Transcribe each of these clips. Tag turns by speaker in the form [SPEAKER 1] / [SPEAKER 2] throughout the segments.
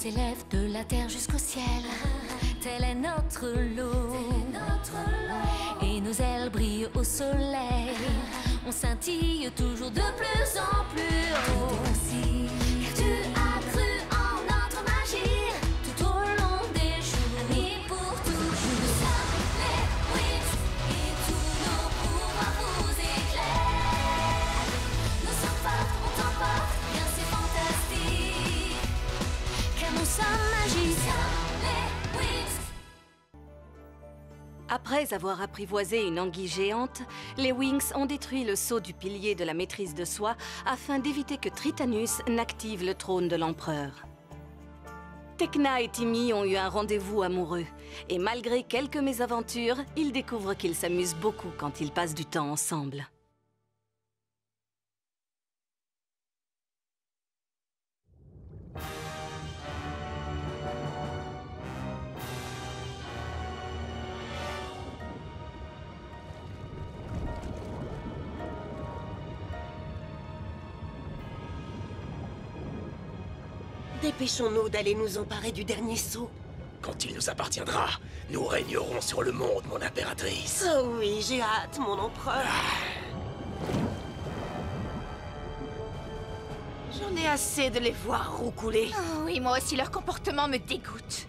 [SPEAKER 1] s'élève de la terre jusqu'au ciel. Tel est notre lot. Et nos ailes brillent au soleil. On scintille toujours de plus en plus haut. Aussi, tu as cru en notre magie tout au long des jours et pour toujours. Nous sommes les Wings et tous nos pouvoirs vous éclairent. Nous sommes fortes, on t'emporte, bien c'est fantastique. Car nous sommes magiques. Les Wings.
[SPEAKER 2] Après avoir apprivoisé une anguille géante, les Wings ont détruit le sceau du pilier de la maîtrise de soi afin d'éviter que Tritanus n'active le trône de l'empereur. Tecna et Timmy ont eu un rendez-vous amoureux, et malgré quelques mésaventures, ils découvrent qu'ils s'amusent beaucoup quand ils passent du temps ensemble.
[SPEAKER 3] Dépêchons-nous d'aller nous emparer du dernier sceau.
[SPEAKER 4] Quand il nous appartiendra, nous régnerons sur le monde, mon impératrice.
[SPEAKER 3] Oh oui, j'ai hâte, mon empereur. J'en ai assez de les voir roucouler.
[SPEAKER 5] Oh oui, moi aussi, leur comportement me dégoûte.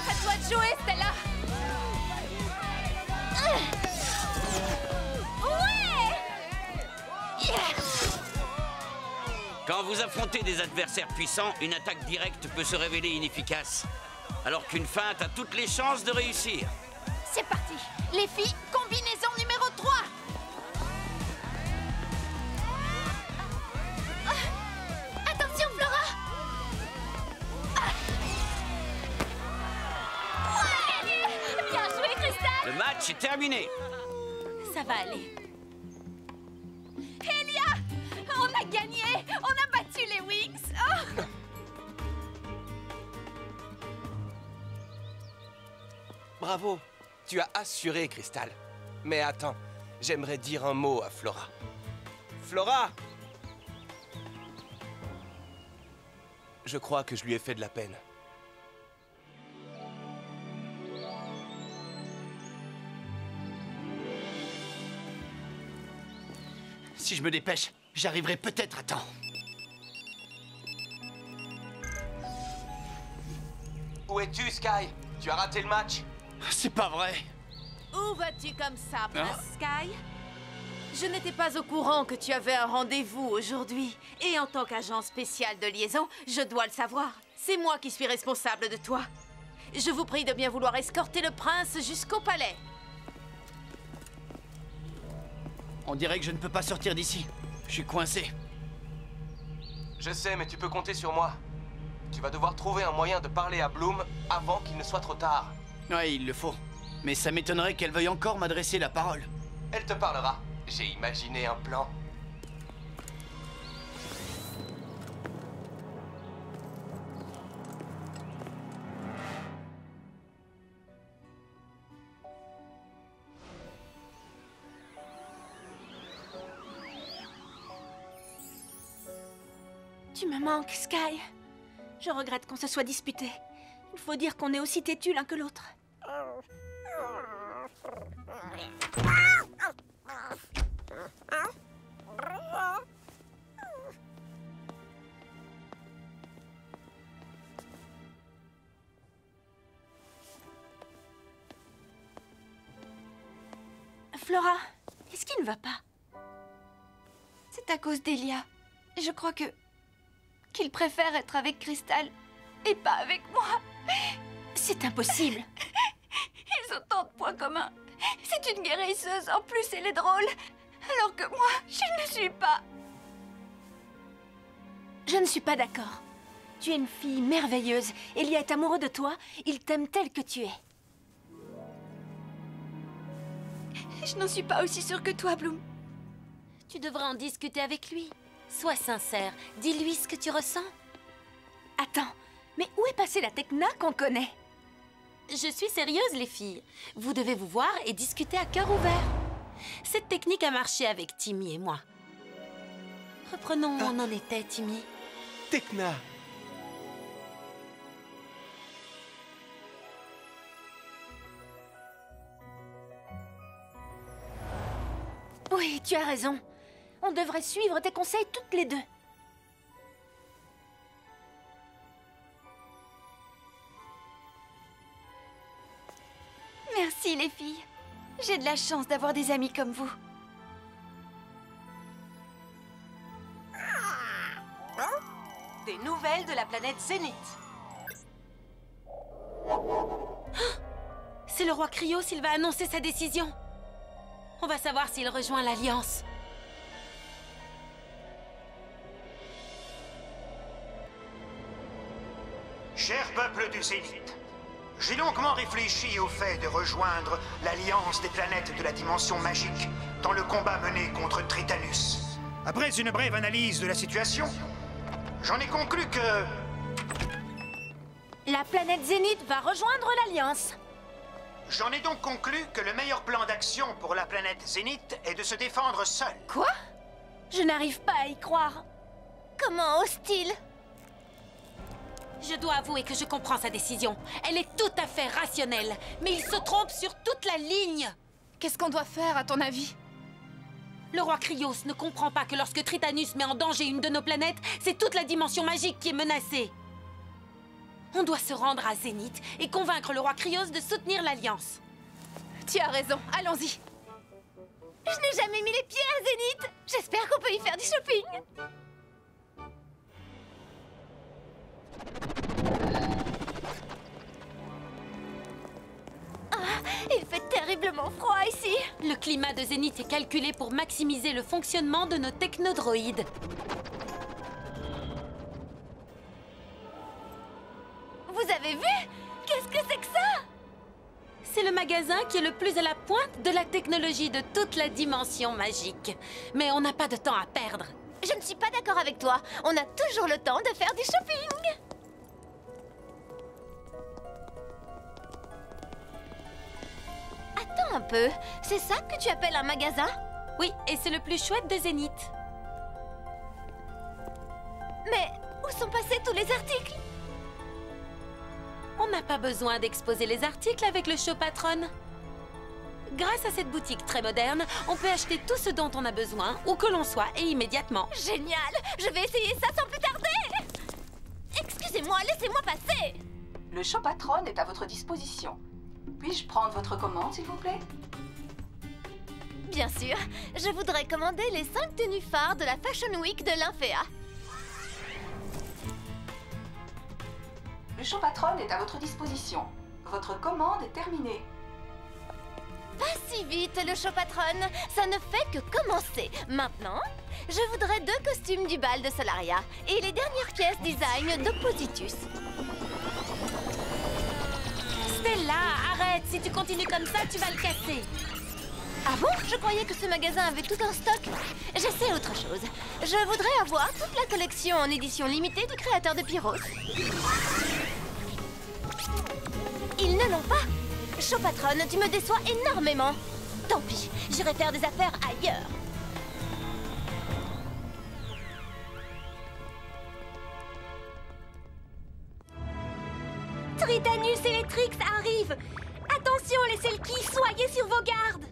[SPEAKER 5] À toi de jouer, Stella.
[SPEAKER 6] Quand vous affrontez des adversaires puissants, une attaque directe peut se révéler inefficace. Alors qu'une feinte a toutes les chances de réussir.
[SPEAKER 5] C'est parti. Les filles, combinaison numéro 3. Attention, Flora. Ouais. Bien joué, Crystal.
[SPEAKER 6] Le match est terminé.
[SPEAKER 5] Ça va aller. Elia, on a gagné. On a battu les Wings. Oh.
[SPEAKER 7] Bravo, tu as assuré, Crystal. Mais attends, j'aimerais dire un mot à Flora. Flora! Je crois que je lui ai fait de la peine.
[SPEAKER 8] Si je me dépêche, j'arriverai peut-être à temps.
[SPEAKER 7] Où es-tu, Sky? Tu as raté le match?
[SPEAKER 8] C'est pas vrai.
[SPEAKER 9] Où vas-tu comme ça, Prince Sky? Je n'étais pas au courant que tu avais un rendez-vous aujourd'hui. Et en tant qu'agent spécial de liaison, je dois le savoir. C'est moi qui suis responsable de toi. Je vous prie de bien vouloir escorter le prince jusqu'au palais.
[SPEAKER 8] On dirait que je ne peux pas sortir d'ici. Je suis coincé.
[SPEAKER 7] Je sais, mais tu peux compter sur moi. Tu vas devoir trouver un moyen de parler à Bloom avant qu'il ne soit trop tard.
[SPEAKER 8] Ouais, il le faut. Mais ça m'étonnerait qu'elle veuille encore m'adresser la parole.
[SPEAKER 7] Elle te parlera. J'ai imaginé un plan.
[SPEAKER 3] Tu me manques, Sky. Je regrette qu'on se soit disputé. Il faut dire qu'on est aussi têtus l'un que l'autre. Flora, qu'est-ce qui ne va pas?
[SPEAKER 10] C'est à cause d'Elia. Je crois qu'il préfère être avec Crystal et pas avec moi.
[SPEAKER 3] C'est impossible.
[SPEAKER 10] Ils ont tant de points communs. C'est une guérisseuse, en plus elle est drôle. Alors que moi, je ne suis pas.
[SPEAKER 3] Je ne suis pas d'accord. Tu es une fille merveilleuse. Elia est amoureux de toi. Il t'aime tel que tu es.
[SPEAKER 10] Je n'en suis pas aussi sûre que toi, Bloom.
[SPEAKER 2] Tu devrais en discuter avec lui. Sois sincère, dis-lui ce que tu ressens.
[SPEAKER 3] Attends, mais où est passée la Tekna qu'on connaît?
[SPEAKER 2] Je suis sérieuse, les filles. Vous devez vous voir et discuter à cœur ouvert. Cette technique a marché avec Timmy et moi. Reprenons où on en était, Timmy.
[SPEAKER 7] Tekna.
[SPEAKER 3] Oui, tu as raison. On devrait suivre tes conseils toutes les deux.
[SPEAKER 10] Merci, les filles. J'ai de la chance d'avoir des amis comme vous.
[SPEAKER 11] Des nouvelles de la planète Zénith.
[SPEAKER 2] C'est le roi Krios, il va annoncer sa décision. On va savoir s'il rejoint l'Alliance.
[SPEAKER 12] Cher peuple du Zénith, j'ai longuement réfléchi au fait de rejoindre l'Alliance des planètes de la dimension magique dans le combat mené contre Tritanus. Après une brève analyse de la situation, j'en ai conclu que...
[SPEAKER 3] La planète Zénith va rejoindre l'Alliance.
[SPEAKER 12] J'en ai donc conclu que le meilleur plan d'action pour la planète Zénith est de se défendre seul.
[SPEAKER 3] Quoi? Je n'arrive pas à y croire. Comment ose-t-il?
[SPEAKER 2] Je dois avouer que je comprends sa décision. Elle est tout à fait rationnelle, mais il se trompe sur toute la ligne.
[SPEAKER 10] Qu'est-ce qu'on doit faire, à ton avis?
[SPEAKER 2] Le roi Krios ne comprend pas que lorsque Tritanus met en danger une de nos planètes, c'est toute la dimension magique qui est menacée. On doit se rendre à Zénith et convaincre le roi Krios de soutenir l'Alliance.
[SPEAKER 10] Tu as raison, allons-y.
[SPEAKER 3] Je n'ai jamais mis les pieds à Zénith. J'espère qu'on peut y faire du shopping. Il fait terriblement froid ici.
[SPEAKER 2] Le climat de Zénith est calculé pour maximiser le fonctionnement de nos technodroïdes.
[SPEAKER 3] Vous avez vu? Qu'est-ce que c'est que ça?
[SPEAKER 2] C'est le magasin qui est le plus à la pointe de la technologie de toute la dimension magique. Mais on n'a pas de temps à perdre.
[SPEAKER 3] Je ne suis pas d'accord avec toi. On a toujours le temps de faire du shopping. Attends un peu. C'est ça que tu appelles un magasin?
[SPEAKER 2] Oui, et c'est le plus chouette de Zénith.
[SPEAKER 3] Mais où sont passés tous les articles?
[SPEAKER 2] On n'a pas besoin d'exposer les articles avec le show patron. Grâce à cette boutique très moderne, on peut acheter tout ce dont on a besoin, où que l'on soit, et immédiatement.
[SPEAKER 3] Génial! Je vais essayer ça sans plus tarder! Excusez-moi, laissez-moi passer!
[SPEAKER 11] Le show patron est à votre disposition. Puis-je prendre votre commande, s'il vous plaît?
[SPEAKER 3] Bien sûr. Je voudrais commander les 5 tenues phares de la Fashion Week de l'Infea.
[SPEAKER 11] Le show patron est à votre disposition. Votre commande est terminée.
[SPEAKER 3] Pas si vite, le show patron. Ça ne fait que commencer. Maintenant, je voudrais 2 costumes du bal de Solaria et les dernières pièces design d'Oppositus.
[SPEAKER 2] Stella, arrête! Si tu continues comme ça, tu vas le casser.
[SPEAKER 3] Ah bon? Je croyais que ce magasin avait tout un stock. J'essaie autre chose. Je voudrais avoir toute la collection en édition limitée du créateur de Pyros. Ils ne l'ont pas. Show patronne, tu me déçois énormément. Tant pis, j'irai faire des affaires ailleurs. Tritanus et les Trix arrivent. Attention les Selkies, soyez sur vos gardes.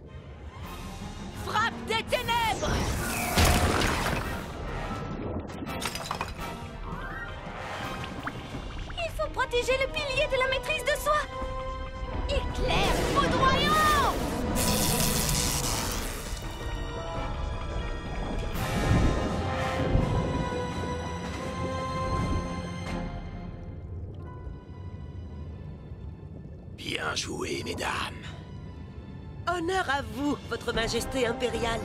[SPEAKER 3] Frappe des ténèbres! Il faut protéger le pilier de la maîtrise de soi. Éclair foudroyant!
[SPEAKER 4] Bien joué, mesdames.
[SPEAKER 11] Honneur à vous, votre majesté impériale.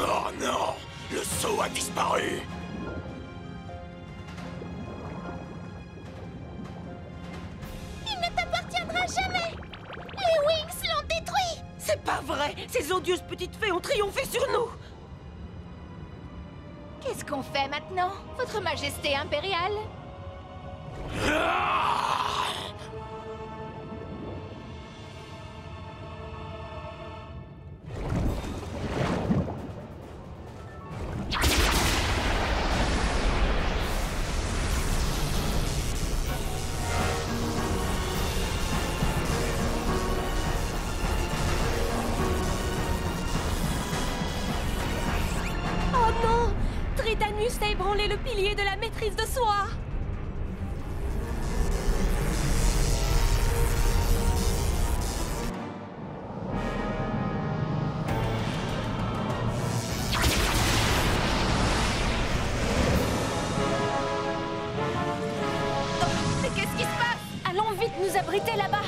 [SPEAKER 4] Oh non, le sceau a disparu.
[SPEAKER 5] Ces odieuses petites fées ont triomphé sur nous!
[SPEAKER 3] Qu'est-ce qu'on fait maintenant, Votre Majesté impériale?
[SPEAKER 1] Oh non! Tritanus a ébranlé le pilier de la maîtrise de soi!
[SPEAKER 3] Mais qu'est-ce qui se passe?
[SPEAKER 1] Allons vite nous abriter là-bas!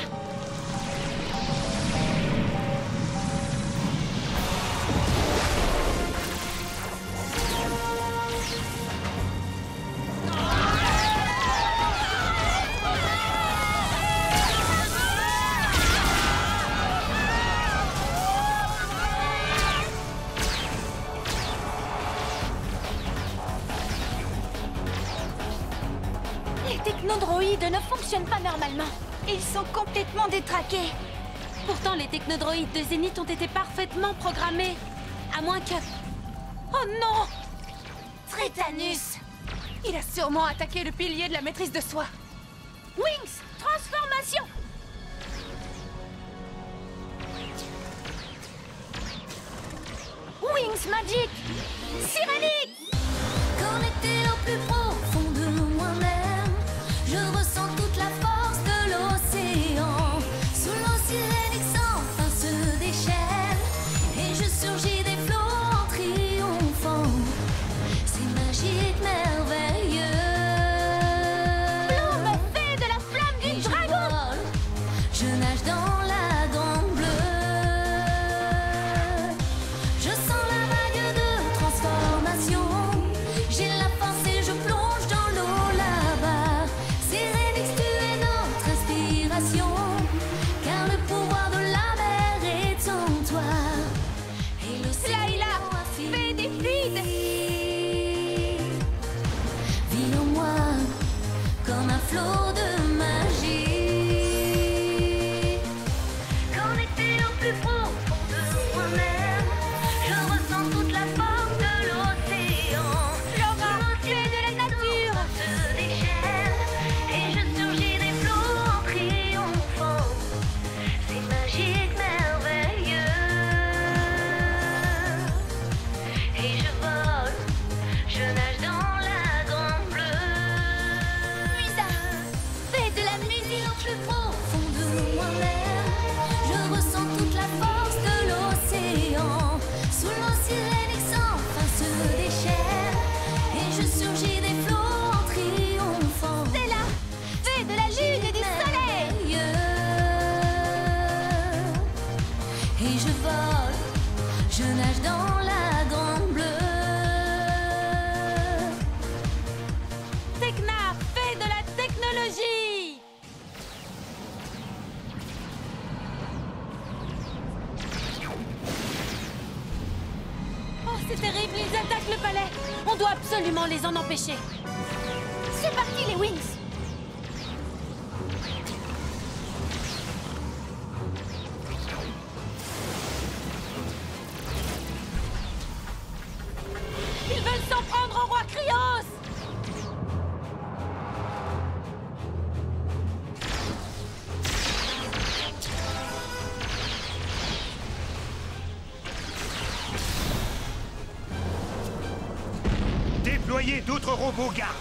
[SPEAKER 1] Les technodroïdes ne fonctionnent pas normalement. Ils sont complètement détraqués. Pourtant, les technodroïdes de Zénith ont été parfaitement programmés. À moins que... Oh non! Tritanus!
[SPEAKER 3] Il a sûrement attaqué le pilier de la maîtrise de soi.
[SPEAKER 1] Wings! Transformation! Wings Magic! Sirenic! Connecté au plus profond de moi-même, je ressens toute la force de l'océan. Sous l'eau Sirenic sans fin se déchaîne, et je surgis des flots en triomphant. C'est magique, merveilleux. Plume fait de la flamme du dragon! Je nage dans la grande bleue. Je sens la vague de transformation. J'ai la force et je plonge dans l'eau là-bas. Sirenic, tu es notre inspiration, car le pouvoir de la mer est en toi. Et l'océan
[SPEAKER 3] fée des fluides!
[SPEAKER 1] vit en moi comme un flot de magie. Connecté au plus profond de moi-même, je ressens toute la force de l'océan.
[SPEAKER 3] Flora, tu es de la nature!
[SPEAKER 1] Se déchaîne et je surgis des flots en triomphant. C'est magique, merveilleux. Et je vole, je nage dans la grande bleue.
[SPEAKER 3] Luisa, fais de la musique
[SPEAKER 1] Au plus profond de moi-même, je ressens toute la force de l'océan. Sous l'eau Sirenic sans fin se déchaîne, et je surgis des flots en triomphant.
[SPEAKER 3] C'est là, fais de la lune et du soleil!
[SPEAKER 1] Et je vole, je nage dans la grande bleue.
[SPEAKER 5] Tekna, fée de la technologie! Oh, c'est terrible, ils attaquent le palais! On doit absolument les en empêcher!
[SPEAKER 3] C'est parti les Wings!
[SPEAKER 5] Ils veulent s'en prendre au roi Krios!
[SPEAKER 12] Déployez d'autres robots gardes.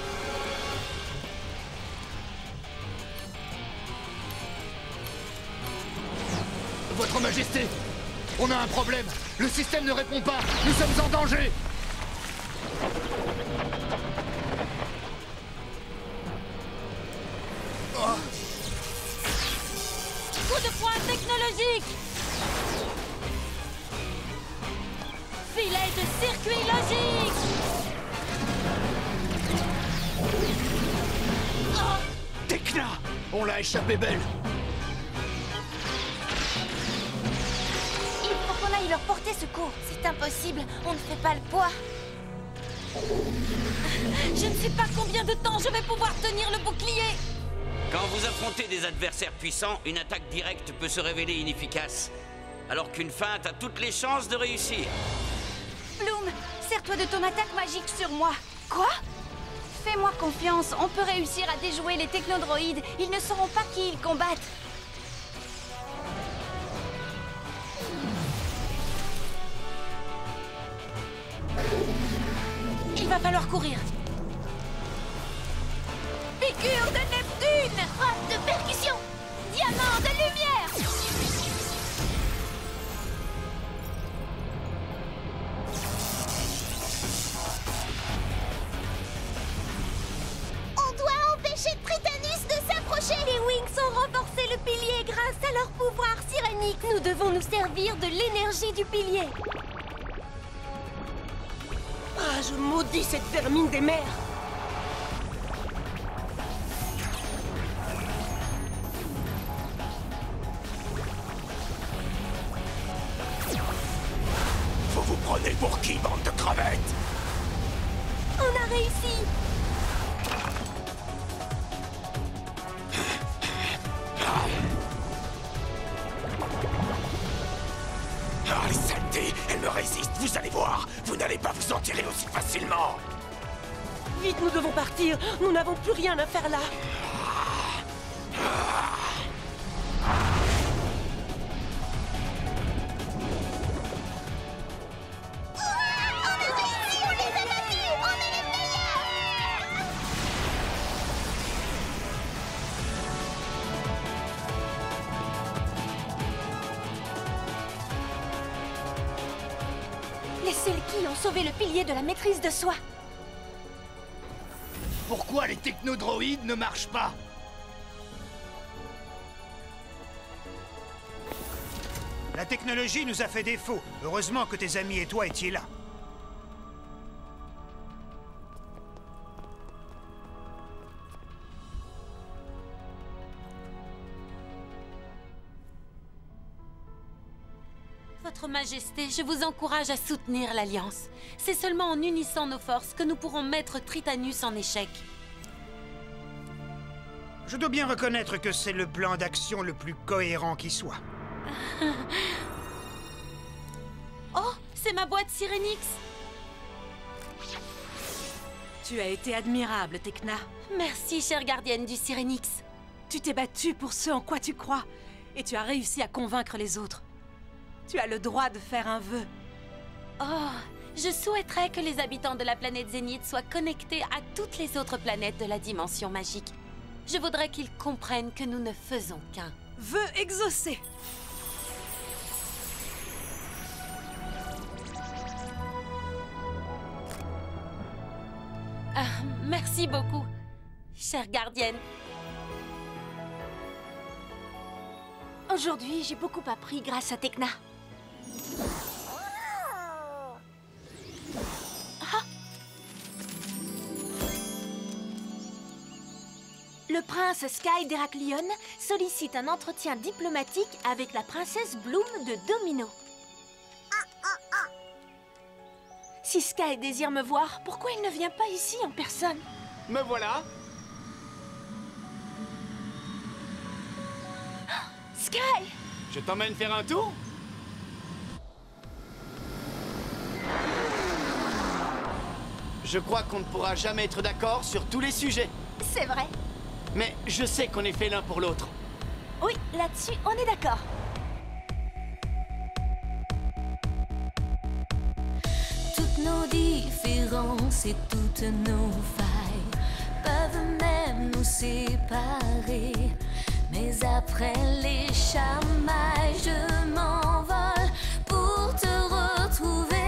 [SPEAKER 13] Votre Majesté, on a un problème. Le système ne répond pas. Nous sommes en danger.
[SPEAKER 5] Coup de poing technologique! Filet de circuit logique!
[SPEAKER 13] Tekna, on l'a échappé belle.
[SPEAKER 3] Il faut qu'on aille
[SPEAKER 10] leur porter secours. C'est impossible, on ne fait pas le poids.
[SPEAKER 5] Je ne sais pas combien de temps je vais pouvoir tenir le bouclier.
[SPEAKER 6] Quand vous affrontez des adversaires puissants, une attaque directe peut se révéler inefficace, alors qu'une feinte a toutes les chances de réussir.
[SPEAKER 10] Bloom, sers-toi de ton attaque magique sur moi. Quoi? Fais-moi confiance, on peut réussir à déjouer les technodroïdes. Ils ne sauront pas qui ils combattent.
[SPEAKER 5] Il va falloir courir.
[SPEAKER 3] Piqûre de Neptune! Frappe de percussion! Diamant de lumière!
[SPEAKER 1] On doit empêcher Tritanus de s'approcher. Les Wings ont renforcé le pilier grâce à leur pouvoir sirénique. Nous devons nous servir de l'énergie du pilier.
[SPEAKER 14] Ah, je maudis cette vermine des mers!
[SPEAKER 4] Vous vous prenez pour qui, bande de crevettes?
[SPEAKER 1] On a réussi.
[SPEAKER 4] Ah, les saletés, elle me résiste, vous allez voir. Vous n'allez pas vous en tirer aussi facilement.
[SPEAKER 14] Vite, nous devons partir. Nous n'avons plus rien à faire là.
[SPEAKER 10] Les seuls qui ont sauvé le pilier de la maîtrise de soi.
[SPEAKER 13] Pourquoi les technodroïdes ne marchent pas?
[SPEAKER 12] La technologie nous a fait défaut. Heureusement que tes amis et toi étiez là.
[SPEAKER 5] Votre Majesté, je vous encourage à soutenir l'Alliance. C'est seulement en unissant nos forces que nous pourrons mettre Tritanus en échec.
[SPEAKER 12] Je dois bien reconnaître que c'est le plan d'action le plus cohérent qui soit.
[SPEAKER 5] Oh, c'est ma boîte Sirenix.
[SPEAKER 15] Tu as été admirable, Tecna.
[SPEAKER 5] Merci, chère gardienne du Sirenix.
[SPEAKER 15] Tu t'es battue pour ce en quoi tu crois, et tu as réussi à convaincre les autres. Tu as le droit de faire un vœu.
[SPEAKER 5] Oh, je souhaiterais que les habitants de la planète Zénith soient connectés à toutes les autres planètes de la dimension magique. Je voudrais qu'ils comprennent que nous ne faisons qu'un.
[SPEAKER 15] Vœu exaucé.
[SPEAKER 5] Ah, merci beaucoup, chère gardienne.
[SPEAKER 10] Aujourd'hui, j'ai beaucoup appris grâce à Tecna. Ah! Le prince Sky d'Héraklion sollicite un entretien diplomatique avec la princesse Bloom de Domino. Si Sky désire me voir, pourquoi il ne vient pas ici en personne?
[SPEAKER 13] Me voilà.
[SPEAKER 10] Sky!
[SPEAKER 13] Je t'emmène faire un tour? Je crois qu'on ne pourra jamais être d'accord sur tous les sujets.
[SPEAKER 10] C'est vrai.
[SPEAKER 13] Mais je sais qu'on est fait l'un pour l'autre.
[SPEAKER 10] Oui, là-dessus, on est d'accord.
[SPEAKER 1] Toutes nos différences et toutes nos failles peuvent même nous séparer. Mais après les chamailles, je m'envole pour te retrouver.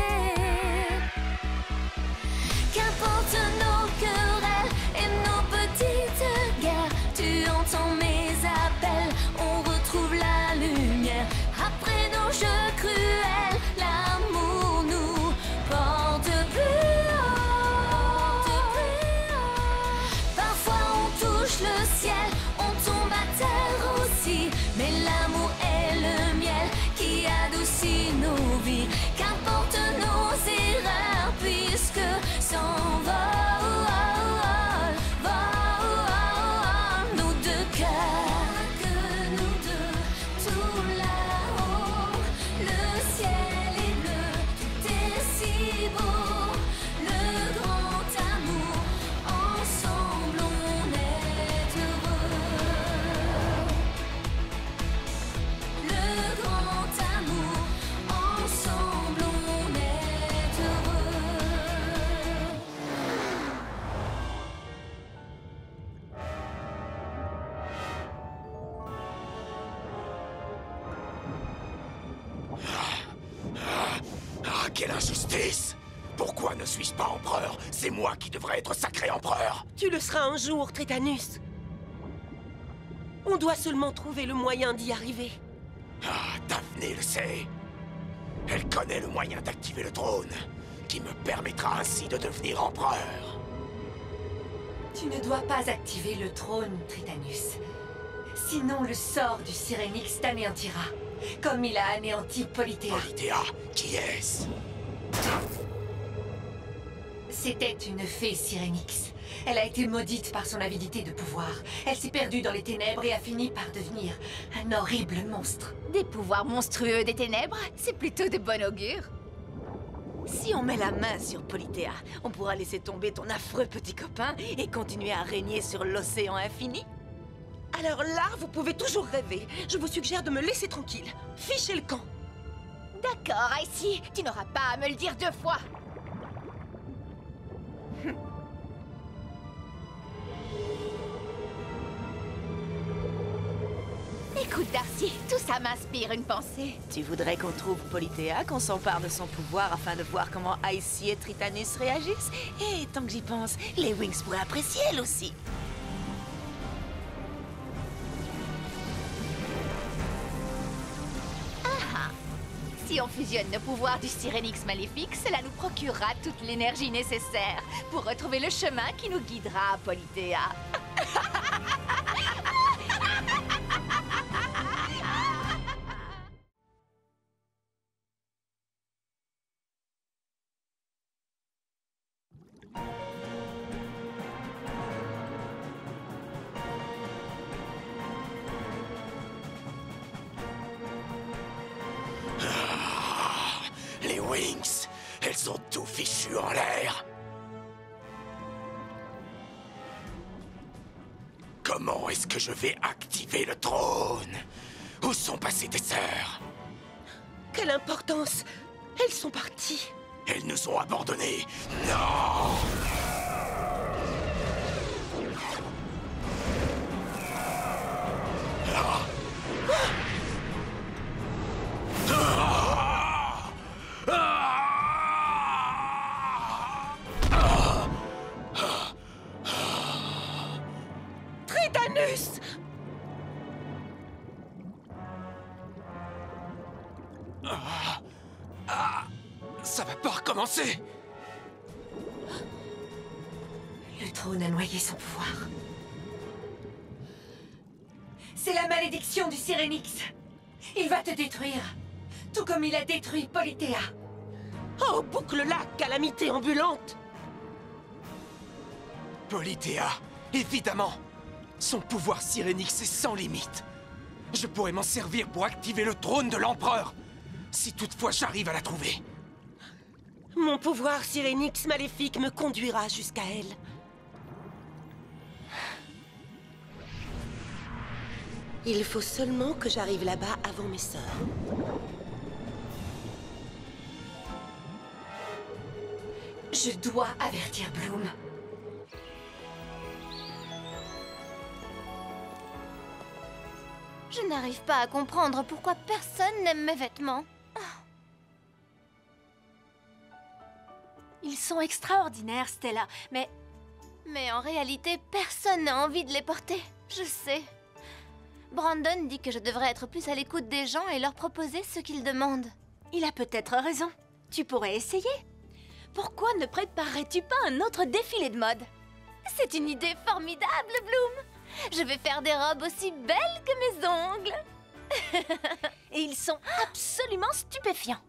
[SPEAKER 1] Qu'importe nos querelles et nos petites guerres, tu entends mes appels, on retrouve la lumière. Après nos jeux cruels, l'amour nous porte plus haut. Parfois on touche le ciel, on tombe à terre aussi, mais l'amour est le miel qui
[SPEAKER 4] Pourquoi ne suis-je pas empereur? C'est moi qui devrais être sacré empereur.
[SPEAKER 14] Tu le seras un jour, Tritanus. On doit seulement trouver le moyen d'y arriver.
[SPEAKER 4] Ah, Daphné le sait. Elle connaît le moyen d'activer le trône, qui me permettra ainsi de devenir empereur.
[SPEAKER 16] Tu ne dois pas activer le trône, Tritanus. Sinon, le sort du Syrénix t'anéantira, comme il a anéanti Polithéa.
[SPEAKER 4] Polithéa, qui est-ce?
[SPEAKER 16] C'était une fée Syrénix. Elle a été maudite par son avidité de pouvoir. Elle s'est perdue dans les ténèbres et a fini par devenir un horrible monstre.
[SPEAKER 3] Des pouvoirs monstrueux des ténèbres, c'est plutôt de bon augure.
[SPEAKER 9] Si on met la main sur Polithéa, on pourra laisser tomber ton affreux petit copain et continuer à régner sur l'océan infini.
[SPEAKER 14] Alors là, vous pouvez toujours rêver. Je vous suggère de me laisser tranquille. Fichez le camp.
[SPEAKER 3] D'accord, Icy, tu n'auras pas à me le dire 2 fois. Écoute, Darcy, tout ça m'inspire une pensée.
[SPEAKER 9] Tu voudrais qu'on trouve Polithéa, qu'on s'empare de son pouvoir afin de voir comment Icy et Tritanus réagissent? Et tant que j'y pense, les Wings pourraient apprécier elle aussi.
[SPEAKER 3] Si on fusionne nos pouvoirs du Syrénix maléfique, cela nous procurera toute l'énergie nécessaire pour retrouver le chemin qui nous guidera à Polithéa.
[SPEAKER 4] Les Wings, elles ont tout fichu en l'air. Comment est-ce que je vais activer le trône? Où sont passées tes sœurs?
[SPEAKER 14] Quelle importance! Elles sont parties.
[SPEAKER 4] Elles nous ont abandonnés. Non!
[SPEAKER 14] Tritanus!
[SPEAKER 7] Ça va pas recommencer!
[SPEAKER 16] Le trône a noyé son pouvoir. C'est la malédiction du Syrénix. Il va te détruire, tout comme il a détruit Polithéa.
[SPEAKER 14] Oh, boucle-la, calamité ambulante!
[SPEAKER 7] Polithéa, évidemment! Son pouvoir Syrénix est sans limite. Je pourrais m'en servir pour activer le trône de l'empereur, si toutefois j'arrive à la trouver.
[SPEAKER 14] Mon pouvoir Syrénix maléfique me conduira jusqu'à elle. Il faut seulement que j'arrive là-bas avant mes sœurs.
[SPEAKER 16] Je dois avertir Bloom.
[SPEAKER 3] Je n'arrive pas à comprendre pourquoi personne n'aime mes vêtements.
[SPEAKER 2] Ils sont extraordinaires, Stella, mais
[SPEAKER 3] en réalité, personne n'a envie de les porter. Je sais. Brandon dit que je devrais être plus à l'écoute des gens et leur proposer ce qu'ils demandent.
[SPEAKER 2] il a peut-être raison. Tu pourrais essayer. Pourquoi ne préparerais-tu pas un autre défilé de mode?
[SPEAKER 3] C'est une idée formidable, Bloom. Je vais faire des robes aussi belles que mes ongles.
[SPEAKER 2] Et ils sont absolument stupéfiants.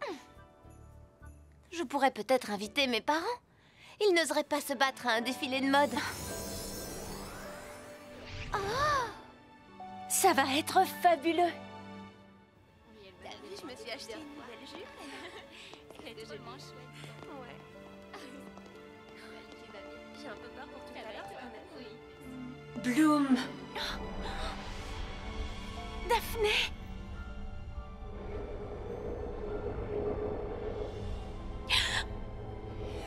[SPEAKER 3] Je pourrais peut-être inviter mes parents. Ils n'oseraient pas se battre à un défilé de mode.
[SPEAKER 2] Oh! Ça va être fabuleux.
[SPEAKER 3] T'as vu, je me suis acheté une nouvelle jupe. Elle est tellement chouette. Ouais. J'ai un peu peur pour tout à l'heure, quand même. Oui.
[SPEAKER 16] Bloom.
[SPEAKER 2] Daphné.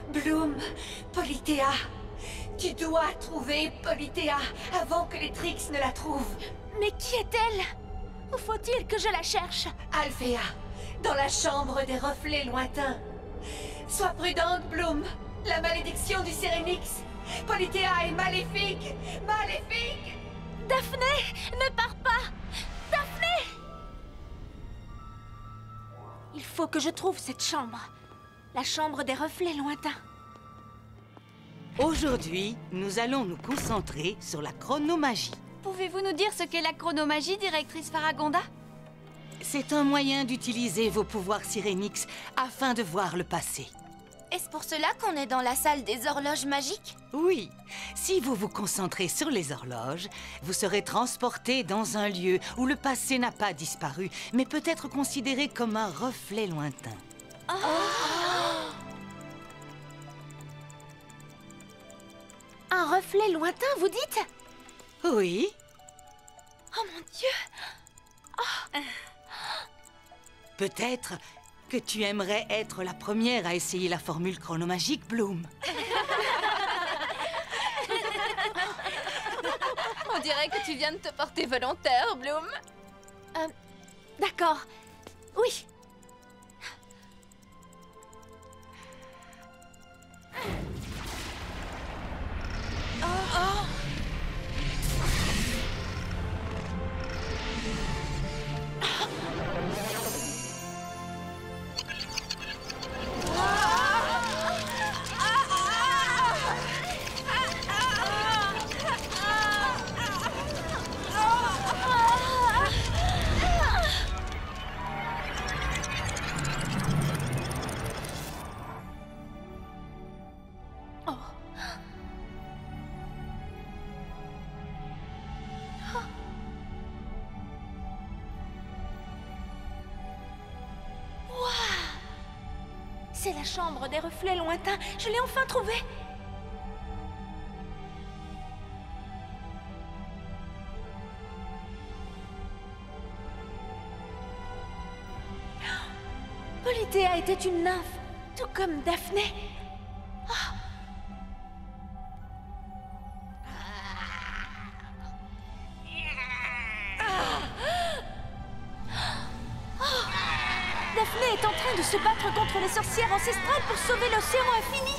[SPEAKER 16] Bloom, Polithéa. Tu dois trouver Polithéa avant que les Trix ne la trouvent.
[SPEAKER 2] Mais qui est-elle? Où faut-il que je la cherche?
[SPEAKER 16] Alphéa, dans la chambre des reflets lointains. Sois prudente, Bloom. La malédiction du Syrénix! Politeia est maléfique! Maléfique!
[SPEAKER 3] Daphné, ne pars pas! Daphné!
[SPEAKER 15] Il faut que je trouve cette chambre. La chambre des reflets lointains.
[SPEAKER 17] Aujourd'hui, nous allons nous concentrer sur la chronomagie.
[SPEAKER 10] Pouvez-vous nous dire ce qu'est la chronomagie, directrice Faragonda?
[SPEAKER 17] C'est un moyen d'utiliser vos pouvoirs Syrénix afin de voir le passé.
[SPEAKER 3] Est-ce pour cela qu'on est dans la salle des horloges magiques?
[SPEAKER 17] Oui. Si vous vous concentrez sur les horloges, vous serez transporté dans un lieu où le passé n'a pas disparu, mais peut être considéré comme un reflet lointain.
[SPEAKER 3] Oh. Un reflet lointain, vous dites?
[SPEAKER 17] Oui.
[SPEAKER 3] Oh mon Dieu! Oh.
[SPEAKER 17] Peut-être que tu aimerais être la première à essayer la formule chronomagique, Bloom.
[SPEAKER 3] On dirait que tu viens de te porter volontaire, Bloom. D'accord. Oui. C'est la chambre des reflets lointains. Je l'ai enfin trouvée. Politeia était une nymphe, tout comme Daphné. Oh. Daphné est en train de se battre contre les sorcières ancestrales pour sauver l'océan infini.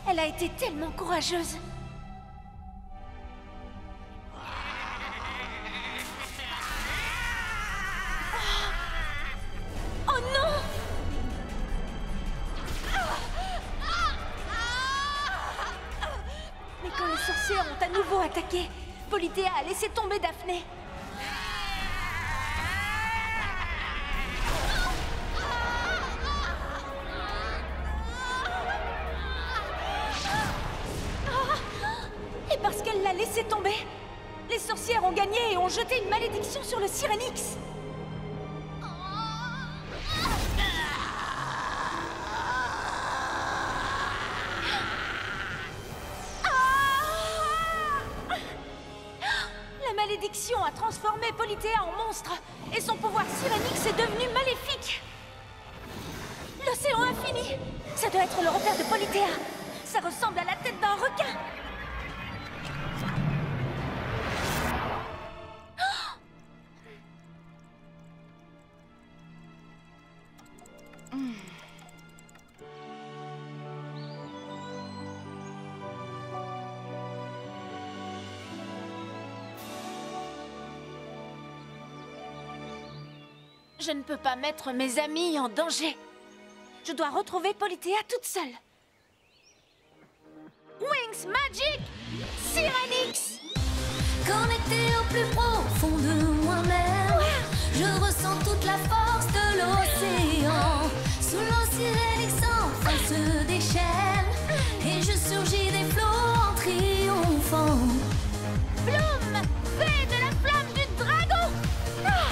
[SPEAKER 3] Elle a été tellement courageuse. Oh non! Mais quand les sorcières ont à nouveau attaqué, Politeia a laissé tomber Daphné. Et parce qu'elle l'a laissé tomber, les sorcières ont gagné et ont jeté une malédiction sur le Syrénix. La malédiction a transformé Politeia en monstre et son pouvoir Syrénix est devenu maléfique. L'océan infini, ça doit être le repère de Politeia. Ça ressemble à la tête d'un requin. Je ne peux pas mettre mes amis en danger. Je dois retrouver Politeia toute seule. Wings Magic Syrénix!
[SPEAKER 1] Connecté au plus profond de moi-même, je ressens toute la force de l'océan. Sous l'eau Syrénix enfin se déchaîne, et je surgis des flots en triomphant.
[SPEAKER 3] Bloom, fais de la flamme du dragon! Ah!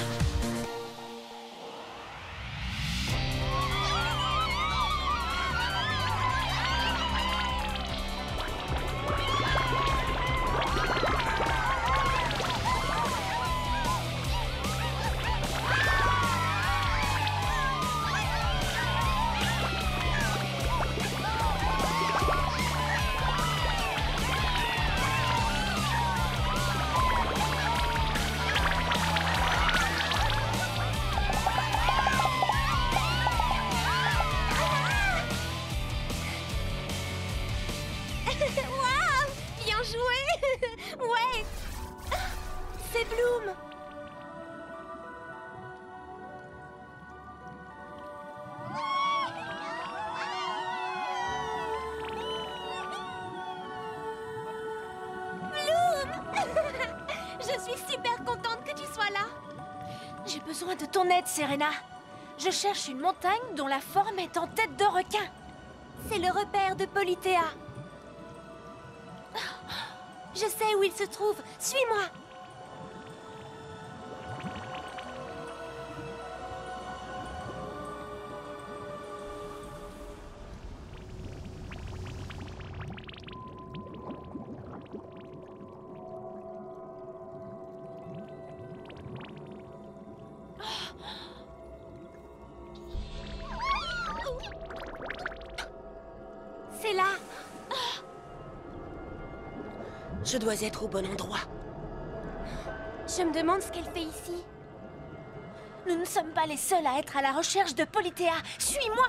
[SPEAKER 3] besoin de ton aide, Serena. Je cherche une montagne dont la forme est en tête de requin.
[SPEAKER 10] C'est le repère de Polithéa. Je sais où il se trouve. Suis-moi. C'est là.
[SPEAKER 14] Je dois être au bon endroit.
[SPEAKER 10] Je me demande ce qu'elle fait ici.
[SPEAKER 3] Nous ne sommes pas les seuls à être à la recherche de Polithéa. Suis-moi!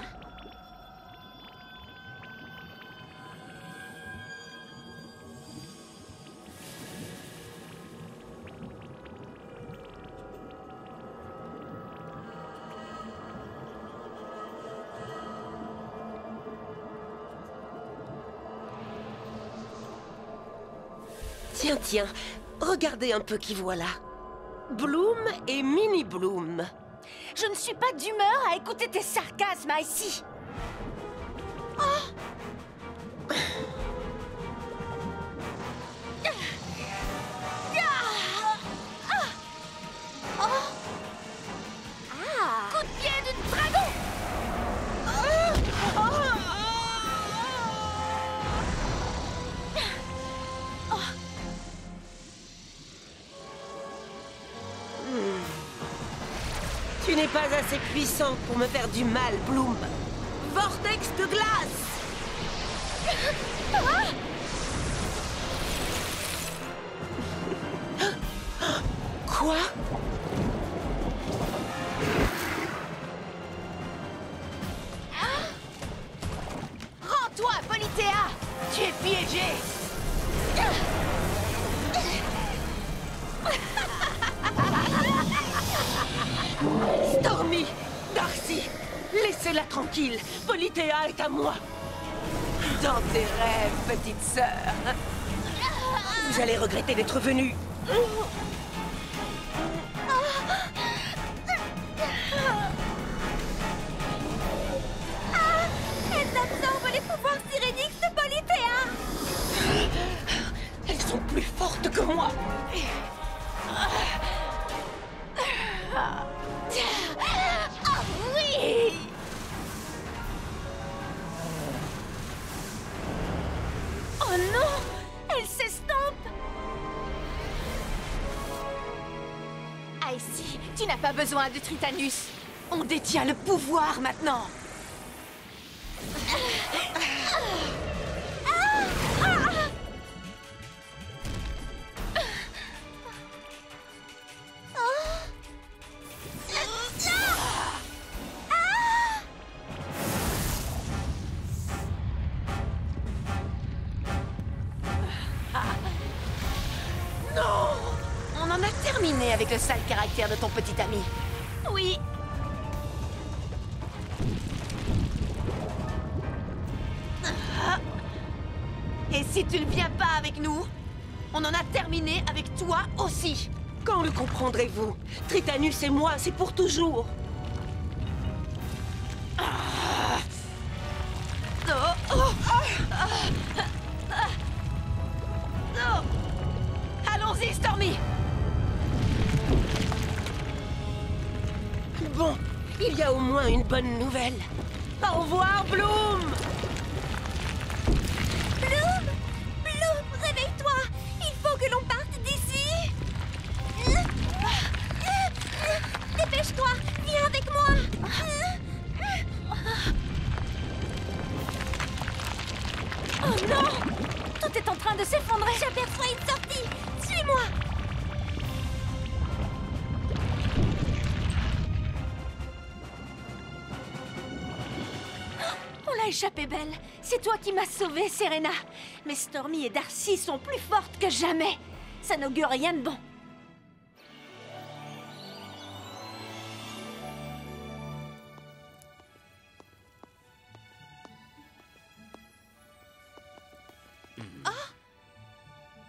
[SPEAKER 14] Tiens, tiens, regardez un peu qui voilà. Bloom et Mini Bloom.
[SPEAKER 3] Je ne suis pas d'humeur à écouter tes sarcasmes, Icy. Coup de pied d'une dragon.
[SPEAKER 14] Tu n'es pas assez puissante pour me faire du mal, Bloom. Vortex de glace! Quoi?
[SPEAKER 3] Rends-toi, Polithéa! Tu es piégé!
[SPEAKER 14] Stormy! Darcy! Laissez-la tranquille! Polithéa est à moi! Dans tes rêves, petite sœur! Vous allez regretter d'être venue!
[SPEAKER 10] Elles absorbent les pouvoirs Sirénix de Polithéa.
[SPEAKER 14] Elles sont plus fortes que moi!
[SPEAKER 3] Oui! Oh non! Elle s'estompe! Icy, tu n'as pas besoin de Tritanus. On détient le pouvoir maintenant.
[SPEAKER 9] On en a terminé avec le sale caractère de ton petit ami.
[SPEAKER 3] Oui.
[SPEAKER 9] Et si tu ne viens pas avec nous, on en a terminé avec toi aussi.
[SPEAKER 14] Quand le comprendrez-vous? Tritanus et moi, c'est pour toujours.
[SPEAKER 9] Allons-y, Stormy.
[SPEAKER 14] Bon, il y a au moins une bonne nouvelle. Au revoir, Bloom!
[SPEAKER 10] Bloom! Bloom, réveille-toi! Il faut que l'on parte d'ici! Dépêche-toi! Viens avec moi!
[SPEAKER 3] Oh non! Tout est en train de s'effondrer!
[SPEAKER 10] J'aperçois une sortie! Suis-moi!
[SPEAKER 3] On l'a échappé belle. C'est toi qui m'as sauvée, Serena. Mais Stormy et Darcy sont plus fortes que jamais. Ça n'augure rien de bon.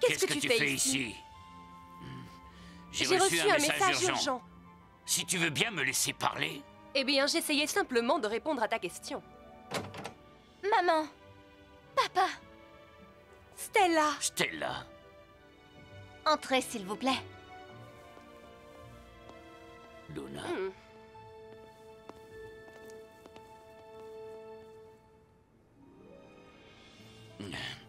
[SPEAKER 6] Qu'est-ce que tu fais ici?
[SPEAKER 10] J'ai reçu un message urgent.
[SPEAKER 6] Si tu veux bien me laisser parler.
[SPEAKER 18] Eh bien, j'essayais simplement de répondre à ta question.
[SPEAKER 10] Maman. Papa.
[SPEAKER 18] Stella.
[SPEAKER 6] Stella.
[SPEAKER 10] Entrez, s'il vous plaît.
[SPEAKER 6] Luna.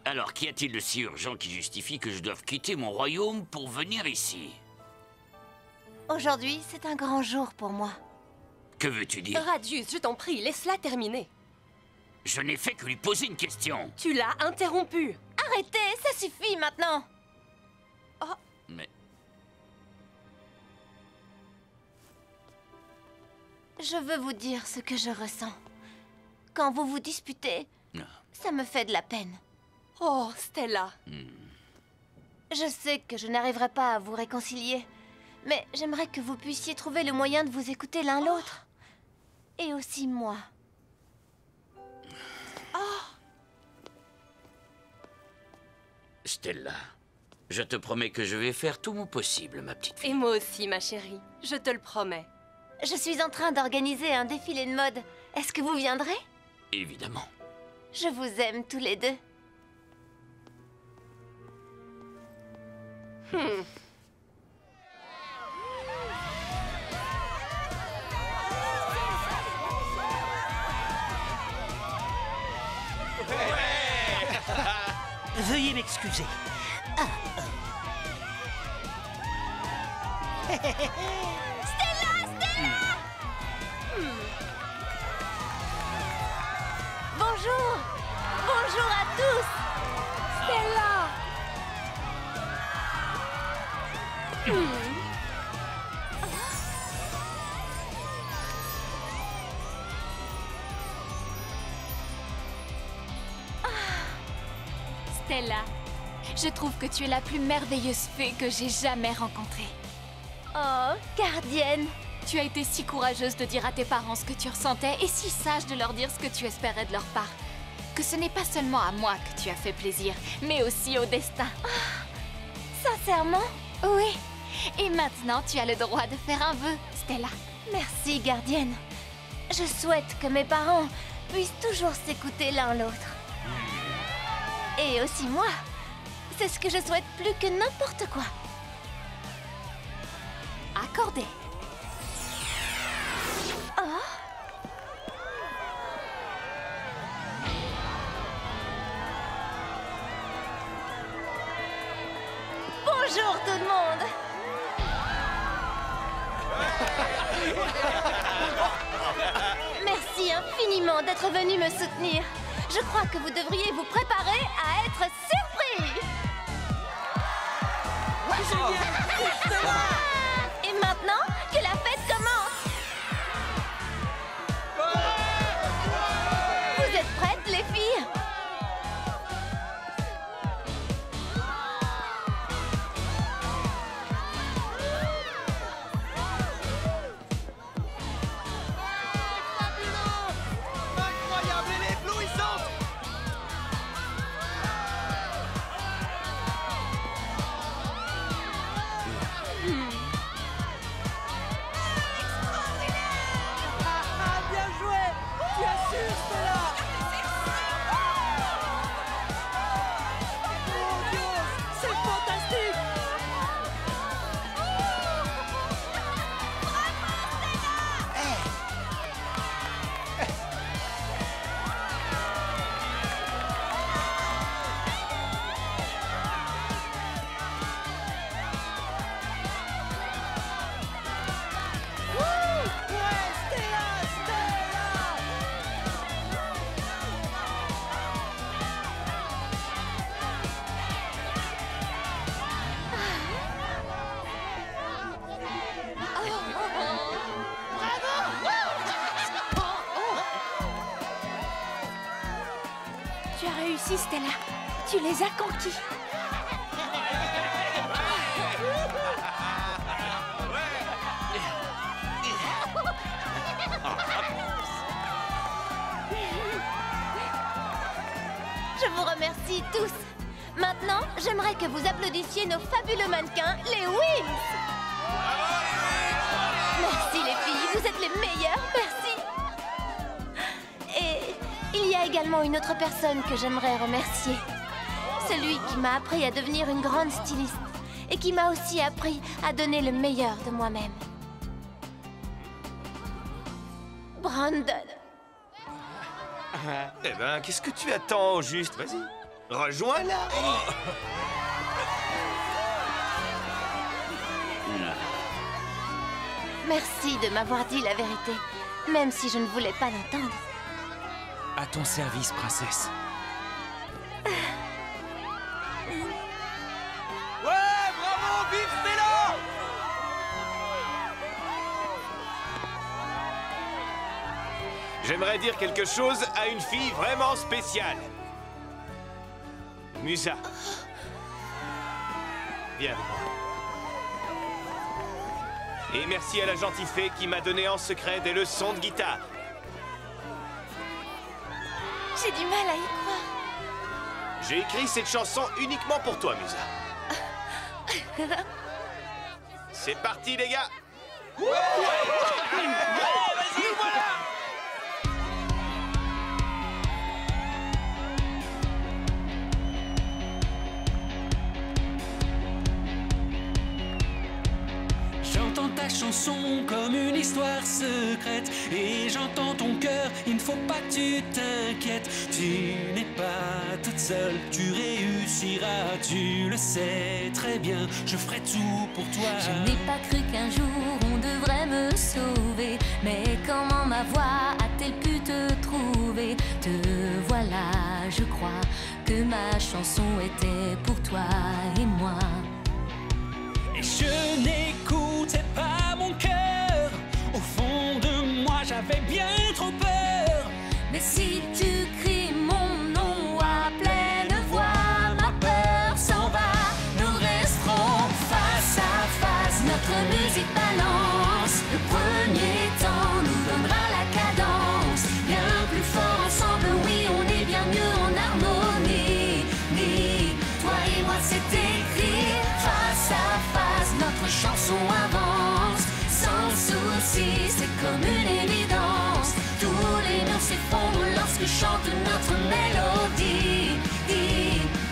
[SPEAKER 6] Alors, qu'y a-t-il de si urgent qui justifie que je doive quitter mon royaume pour venir ici?
[SPEAKER 10] Aujourd'hui, c'est un grand jour pour moi.
[SPEAKER 6] Que veux-tu dire?
[SPEAKER 18] Radius, je t'en prie, laisse-la terminer.
[SPEAKER 6] Je n'ai fait que lui poser une question.
[SPEAKER 18] Tu l'as interrompu.
[SPEAKER 10] Arrêtez, ça suffit maintenant.
[SPEAKER 18] Oh.
[SPEAKER 6] Mais...
[SPEAKER 10] Je veux vous dire ce que je ressens. Quand vous vous disputez,
[SPEAKER 6] non.
[SPEAKER 10] Ça me fait de la peine.
[SPEAKER 18] Oh, Stella.
[SPEAKER 10] Je sais que je n'arriverai pas à vous réconcilier, mais j'aimerais que vous puissiez trouver le moyen de vous écouter l'un l'autre. Et aussi moi.
[SPEAKER 6] Stella, je te promets que je vais faire tout mon possible, ma petite fille.
[SPEAKER 18] Et moi aussi, ma chérie. Je te le promets.
[SPEAKER 10] Je suis en train d'organiser un défilé de mode. Est-ce que vous viendrez?
[SPEAKER 6] Évidemment.
[SPEAKER 10] Je vous aime tous les deux.
[SPEAKER 19] Veuillez m'excuser.
[SPEAKER 10] Stella! Bonjour! Bonjour à tous! Stella!
[SPEAKER 3] Stella, je trouve que tu es la plus merveilleuse fée que j'ai jamais rencontrée.
[SPEAKER 10] Oh, gardienne!
[SPEAKER 3] Tu as été si courageuse de dire à tes parents ce que tu ressentais et si sage de leur dire ce que tu espérais de leur part. Que ce n'est pas seulement à moi que tu as fait plaisir, mais aussi au destin.
[SPEAKER 10] Sincèrement?
[SPEAKER 3] Oui. Et maintenant, tu as le droit de faire un vœu, Stella.
[SPEAKER 10] Merci, gardienne. Je souhaite que mes parents puissent toujours s'écouter l'un l'autre. Et aussi moi. C'est ce que je souhaite plus que n'importe quoi.
[SPEAKER 3] Accordé.
[SPEAKER 10] Bonjour tout le monde. Merci infiniment d'être venu me soutenir. Je crois que vous devriez vous préparer à être surpris. Et maintenant, que la fête commence. Vous êtes prêtes, les filles? Tu as réussi, Stella. Tu les as conquis. Je vous remercie tous. Maintenant, j'aimerais que vous applaudissiez nos fabuleux mannequins, les Wings. Merci les filles, vous êtes les meilleures, merci. Et il y a également une autre personne que j'aimerais remercier. Celui qui m'a appris à devenir une grande styliste et qui m'a aussi appris à donner le meilleur de moi-même. Brandon.
[SPEAKER 19] Eh ben, qu'est-ce que tu attends au juste? Vas-y, rejoins-la.
[SPEAKER 10] Merci de m'avoir dit la vérité, même si je ne voulais pas l'entendre.
[SPEAKER 7] À ton service, princesse.
[SPEAKER 19] Ouais, bravo, vive Stella! J'aimerais dire quelque chose à une fille vraiment spéciale. Musa. Viens avec moi. Et merci à la gentille fée qui m'a donné en secret des leçons de guitare.
[SPEAKER 10] J'ai du mal à y croire.
[SPEAKER 19] J'ai écrit cette chanson uniquement pour toi, Musa. C'est parti, les gars. Ouais, vas-y, voilà.
[SPEAKER 20] J'entends ta chanson comme une histoire secrète et j'entends ton cœur, il ne faut pas que tu t'inquiètes. Tu n'es pas toute seule, tu réussiras, tu le sais très bien, je ferai tout pour toi.
[SPEAKER 1] Je n'ai pas cru qu'un jour on devrait me sauver, mais comment ma voix a-t-elle pu te trouver? Te voilà, je crois que ma chanson était pour toi et moi.
[SPEAKER 20] Et je n'écoutais pas mon cœur. Au fond de moi, j'avais bien trop peur.
[SPEAKER 1] Mais si tu cries mon nom à pleine voix, ma peur s'en va. Nous resterons face à face. Notre musique balance. Le premier temps nous donnera la cadence. Bien plus fort ensemble, oui, on est bien mieux en harmonie. Toi et moi, c'est écrit face à face. Notre chanson avance sans souci, c'est comme une évidence. Tous les murs s'effondrent lorsque chante notre mélodie.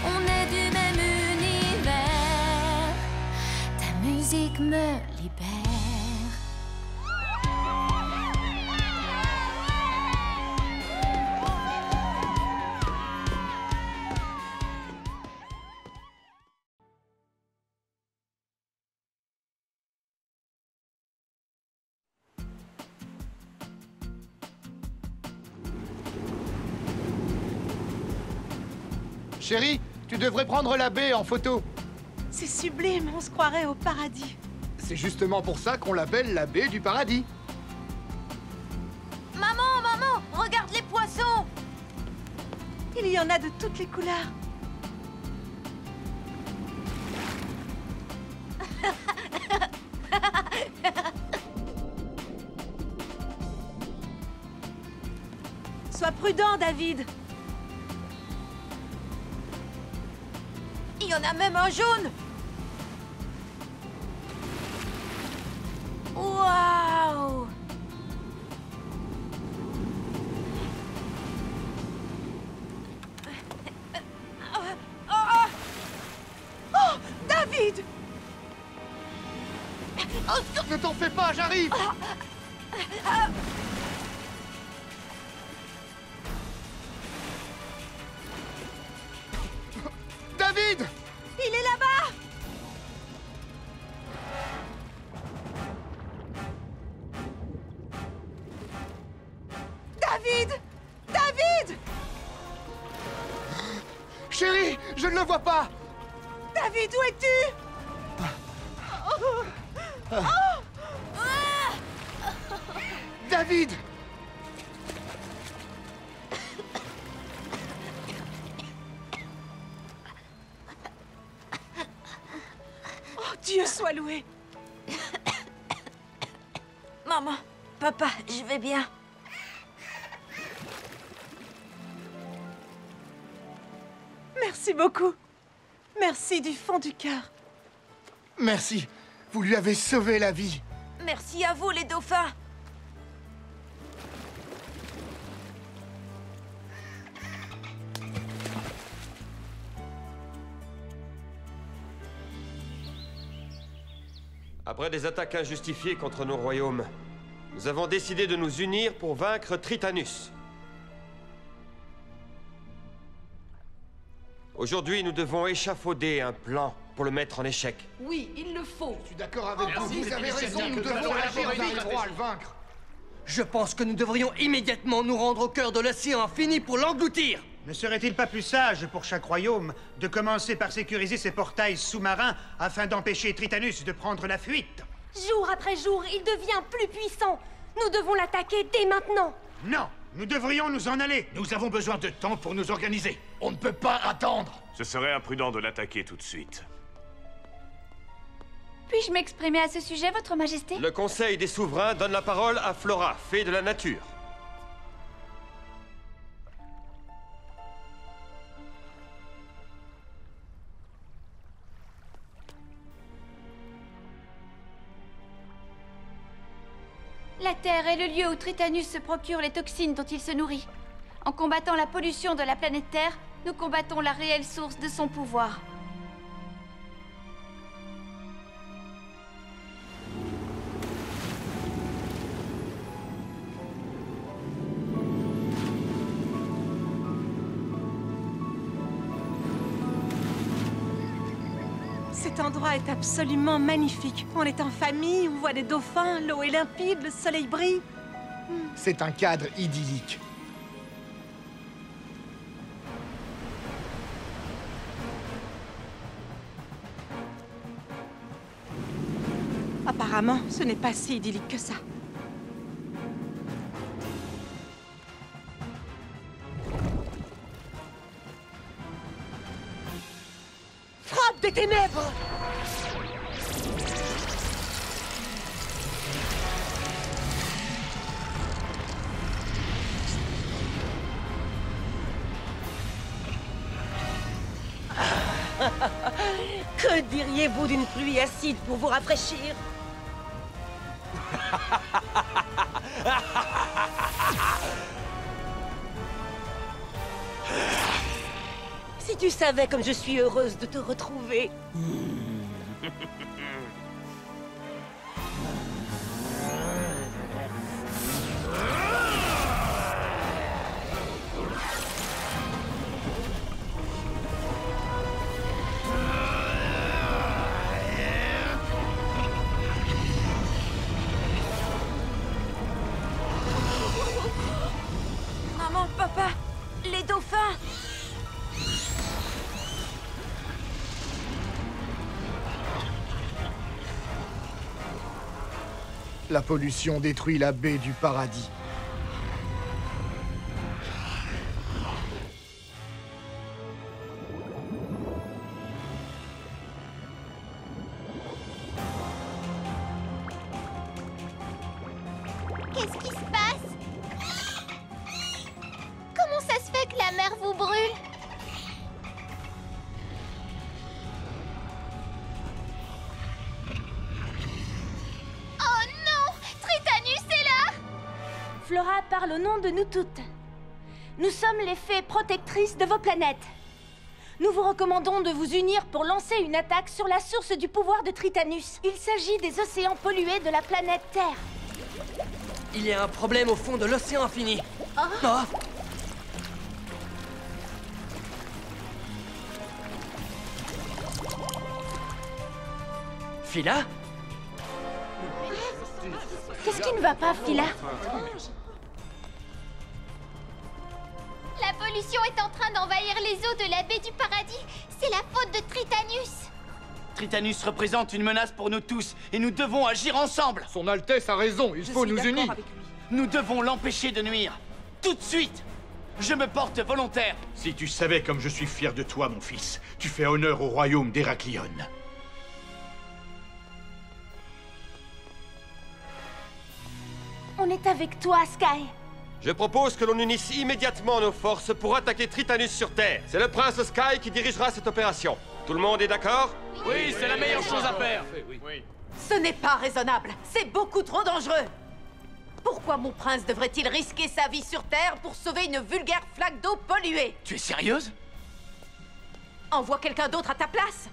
[SPEAKER 1] On est du même univers, ta musique me libère.
[SPEAKER 13] Chérie, tu devrais prendre la baie en photo.
[SPEAKER 15] C'est sublime, on se croirait au paradis.
[SPEAKER 13] C'est justement pour ça qu'on l'appelle la baie du paradis.
[SPEAKER 3] Maman, regarde les poissons!
[SPEAKER 15] Il y en a de toutes les couleurs. Sois prudent, David.
[SPEAKER 3] Il y en a même un jaune! Waouh!
[SPEAKER 15] Oh, David!
[SPEAKER 13] Ne t'en fais pas, j'arrive! David!
[SPEAKER 15] Il est là-bas! David! David!
[SPEAKER 13] Chérie, je ne le vois pas!
[SPEAKER 15] David, où es-tu?
[SPEAKER 13] David!
[SPEAKER 15] Oh, Dieu soit loué!
[SPEAKER 3] Maman, papa, je vais bien.
[SPEAKER 15] Merci beaucoup. Merci du fond du cœur.
[SPEAKER 13] Merci, vous lui avez sauvé la vie.
[SPEAKER 9] Merci à vous, les dauphins.
[SPEAKER 21] Après des attaques injustifiées contre nos royaumes, nous avons décidé de nous unir pour vaincre Tritanus. Aujourd'hui, nous devons échafauder un plan pour le mettre en échec.
[SPEAKER 13] Oui, il le faut. Je suis d'accord
[SPEAKER 22] avec vous. Vous avez raison, nous devons agir vite pour le vaincre.
[SPEAKER 23] Je pense que nous devrions immédiatement nous rendre au cœur de l'océan infini pour l'engloutir.
[SPEAKER 12] Ne serait-il pas plus sage pour chaque royaume de commencer par sécuriser ses portails sous-marins afin d'empêcher Tritanus de prendre la fuite?
[SPEAKER 3] Jour après jour, il devient plus puissant. Nous devons l'attaquer dès maintenant.
[SPEAKER 12] Non, nous devrions nous en aller.
[SPEAKER 13] Nous avons besoin de temps pour nous organiser. On ne peut pas attendre.
[SPEAKER 19] Ce serait imprudent de l'attaquer tout de suite.
[SPEAKER 3] Puis-je m'exprimer à ce sujet, Votre Majesté?
[SPEAKER 21] Le Conseil des Souverains donne la parole à Flora, fée de la nature.
[SPEAKER 3] La Terre est le lieu où Tritanus se procure les toxines dont il se nourrit. En combattant la pollution de la planète Terre, nous combattons la réelle source de son pouvoir.
[SPEAKER 15] Cet endroit est absolument magnifique. On est en famille, on voit des dauphins, l'eau est limpide, le soleil brille.
[SPEAKER 13] C'est un cadre idyllique.
[SPEAKER 15] Apparemment, ce n'est pas si idyllique que ça. Frappe des ténèbres!
[SPEAKER 14] Que diriez-vous d'une pluie acide pour vous rafraîchir? Si tu savais comme je suis heureuse de te retrouver.
[SPEAKER 9] Maman, papa, les dauphins.
[SPEAKER 13] La pollution détruit la baie du paradis.
[SPEAKER 10] Qu'est-ce qui se passe? Comment ça se fait que la mer vous brûle? Oh non! Tritanus est là!
[SPEAKER 3] Flora parle au nom de nous toutes. Nous sommes les fées protectrices de vos planètes. Nous vous recommandons de vous unir pour lancer une attaque sur la source du pouvoir de Tritanus. Il s'agit des océans pollués de la planète Terre.
[SPEAKER 23] Il y a un problème au fond de l'océan infini. Oh. Phila?
[SPEAKER 3] Qu'est-ce qui ne va pas, Phila?
[SPEAKER 10] La pollution est en train d'envahir les eaux de la baie du paradis. C'est la faute de Tritanus.
[SPEAKER 8] Tritanus représente une menace pour nous tous et nous devons agir ensemble.
[SPEAKER 13] Son Altesse a raison, il faut nous unir.
[SPEAKER 8] Nous devons l'empêcher de nuire. Tout de suite. Je me porte volontaire.
[SPEAKER 22] Si tu savais comme je suis fier de toi, mon fils, tu fais honneur au royaume d'Héraclion.
[SPEAKER 3] On est avec toi, Sky.
[SPEAKER 21] Je propose que l'on unisse immédiatement nos forces pour attaquer Tritanus sur Terre. C'est le prince Sky qui dirigera cette opération. Tout le monde est d'accord?
[SPEAKER 8] Oui, c'est la meilleure chose à faire.
[SPEAKER 9] Ce n'est pas raisonnable. C'est beaucoup trop dangereux. Pourquoi mon prince devrait-il risquer sa vie sur Terre pour sauver une vulgaire flaque d'eau polluée?
[SPEAKER 8] Tu es sérieuse?
[SPEAKER 9] Envoie quelqu'un d'autre à ta place.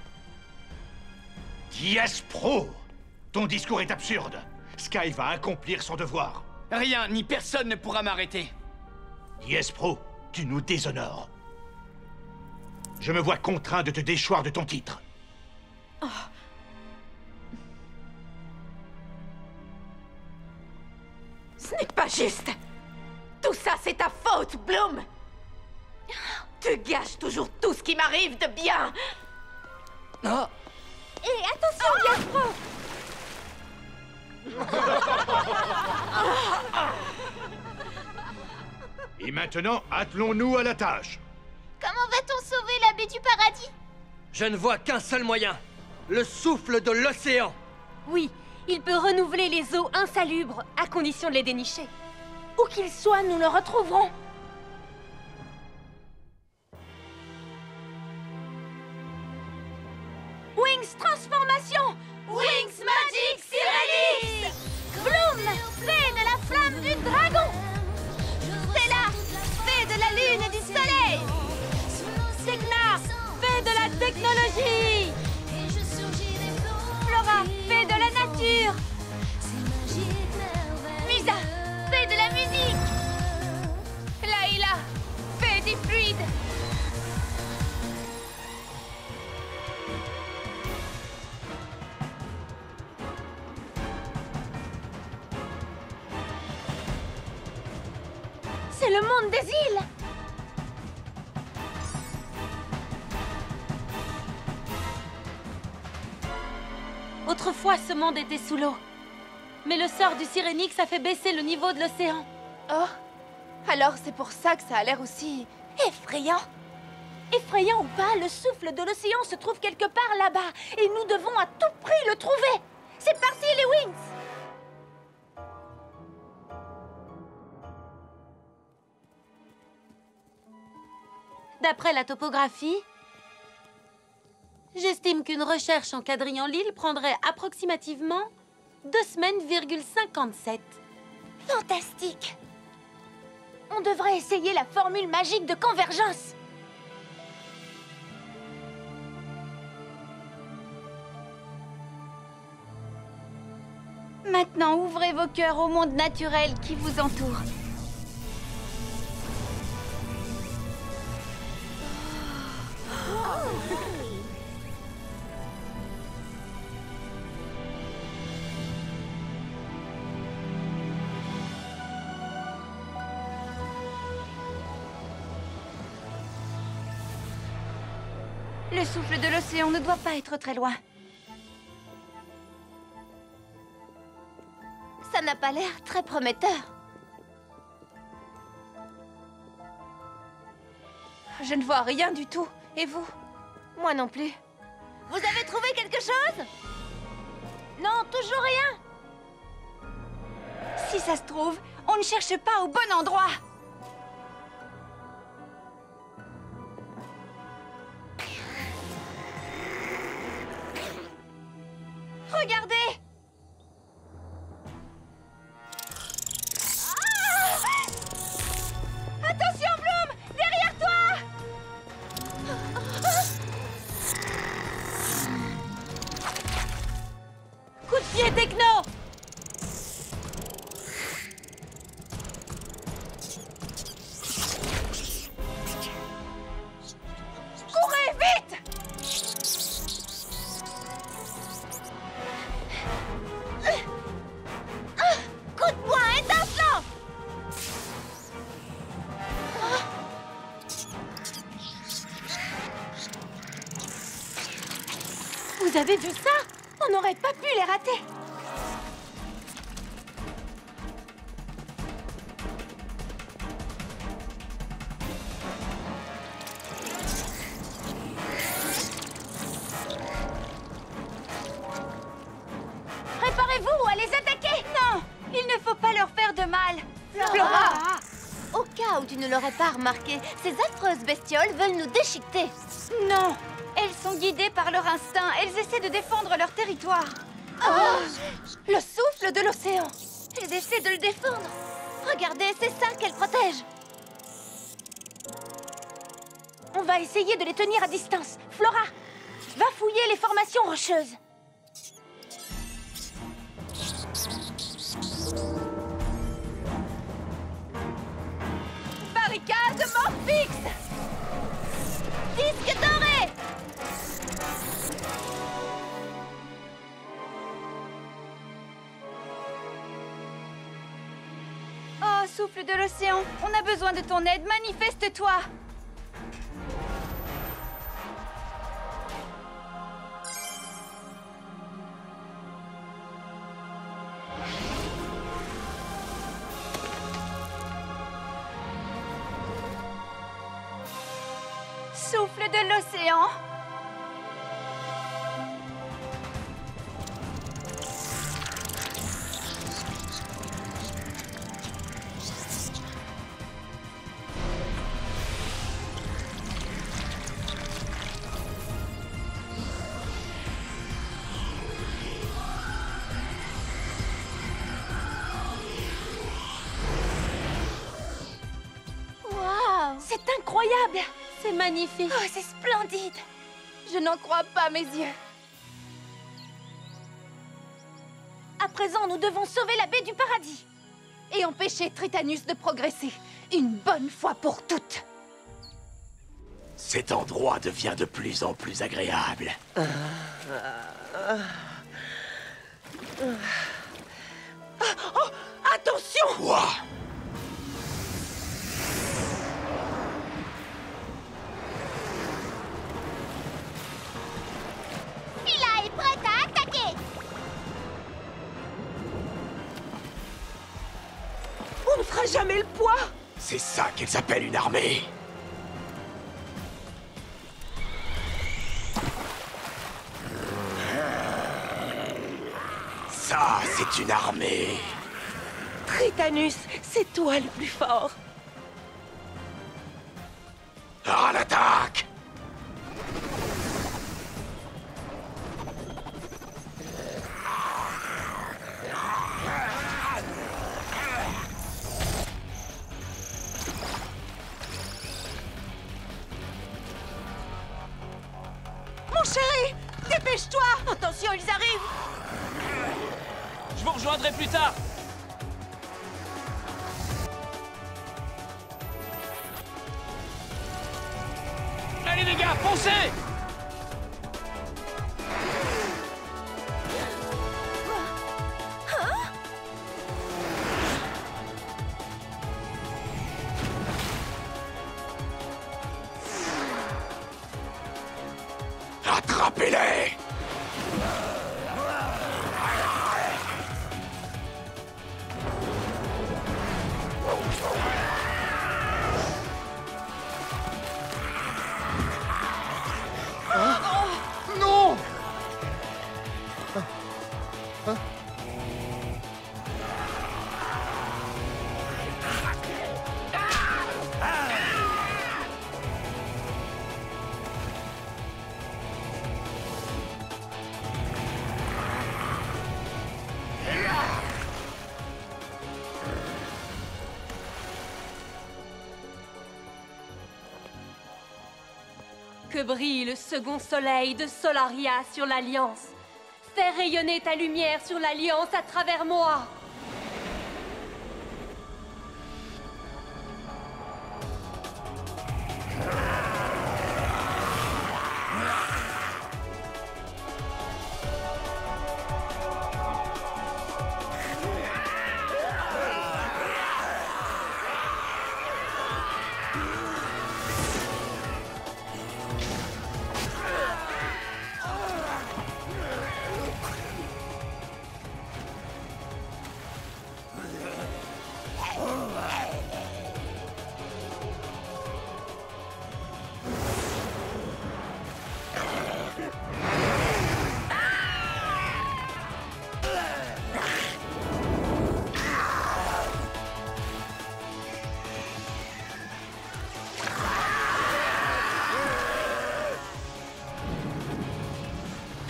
[SPEAKER 22] Dies Pro! Ton discours est absurde. Sky va accomplir son devoir.
[SPEAKER 8] Rien ni personne ne pourra m'arrêter.
[SPEAKER 22] Dies Pro, tu nous déshonores. Je me vois contraint de te déchoir de ton titre.
[SPEAKER 9] Oh. Ce n'est pas juste. Tout ça, c'est ta faute, Bloom. Tu gâches toujours tout ce qui m'arrive de bien.
[SPEAKER 8] Oh.
[SPEAKER 10] Et attention, Dies Pro!
[SPEAKER 22] Et maintenant, attelons-nous à la tâche.
[SPEAKER 10] Comment va-t-on sauver la baie du paradis?
[SPEAKER 23] Je ne vois qu'un seul moyen. Le souffle de l'océan.
[SPEAKER 18] Oui, il peut renouveler les eaux insalubres, à condition de les dénicher.
[SPEAKER 3] Où qu'il soit, nous le retrouverons. Wings transformation! Wings Magic Sirenix!
[SPEAKER 10] Bloom, fée de la flamme du dragon! Stella, fée de la lune et du soleil!
[SPEAKER 3] Tekna, fée de la technologie!
[SPEAKER 10] Flora, fée de la nature! Musa, fée de la musique! Layla, fée du fluide!
[SPEAKER 3] C'est le monde des îles!
[SPEAKER 15] Autrefois, ce monde était sous l'eau. Mais le sort du Sirenix a fait baisser le niveau de l'océan.
[SPEAKER 10] Oh, alors c'est pour ça que ça a l'air aussi effrayant.
[SPEAKER 3] Effrayant ou pas, le souffle de l'océan se trouve quelque part là-bas. Et nous devons à tout prix le trouver. C'est parti, les Wings!
[SPEAKER 15] D'après la topographie, j'estime qu'une recherche en quadrillant l'île prendrait approximativement 2 semaines,57.
[SPEAKER 10] Fantastique! On devrait essayer la formule magique de convergence. Maintenant, ouvrez vos cœurs au monde naturel qui vous entoure. Le souffle de l'océan ne doit pas être très loin. Ça n'a pas l'air très prometteur. Je ne vois rien du tout. Et vous? Moi non plus. Vous avez trouvé quelque chose?
[SPEAKER 3] Non, toujours rien.
[SPEAKER 10] Si ça se trouve, on ne cherche pas au bon endroit. Regardez! Attention, Bloom! Derrière toi!
[SPEAKER 3] Coup de pied techno!
[SPEAKER 10] Courez vite! Coup de poing étincelant!
[SPEAKER 3] Vous avez vu ça? On n'aurait pas pu les rater. Préparez-vous à les attaquer.
[SPEAKER 10] Non, il ne faut pas leur faire de mal. Flora! Au cas où tu ne l'aurais pas remarqué, ces affreuses bestioles veulent nous déchiqueter. Non, elles sont guidées par leur instinct. Elles essaient de défendre leur territoire. Oh, le souffle de l'océan. Elle essaie de le défendre. Regardez, c'est ça qu'elle protège. On va essayer de les tenir à distance. Flora, va fouiller les formations rocheuses. Barricade Morphix! Disque doré! Oh, souffle de l'océan, on a besoin de ton aide, manifeste-toi! Souffle de l'océan. Waouh, c'est incroyable!
[SPEAKER 18] C'est magnifique.
[SPEAKER 10] Oh, c'est splendide. Je n'en crois pas mes yeux. À présent, nous devons sauver la baie du paradis et empêcher Tritanus de progresser, une bonne fois pour toutes.
[SPEAKER 4] Cet endroit devient de plus en plus agréable.
[SPEAKER 14] Oh, attention!
[SPEAKER 4] Quoi?
[SPEAKER 10] Phila est prête à attaquer.
[SPEAKER 14] On ne fera jamais le poids.
[SPEAKER 4] C'est ça qu'ils appellent une armée. Ça, c'est une armée.
[SPEAKER 14] Tritanus, c'est toi le plus fort.
[SPEAKER 4] À l'attaque!
[SPEAKER 14] Mon chéri, dépêche-toi! Attention, ils arrivent!
[SPEAKER 5] Je vous rejoindrai plus tard. Allez les gars, foncez!
[SPEAKER 4] Attrapez-les!
[SPEAKER 13] Non!
[SPEAKER 18] Que brille le second soleil de Solaria sur l'Alliance. Fais rayonner ta lumière sur l'Alliance à travers moi.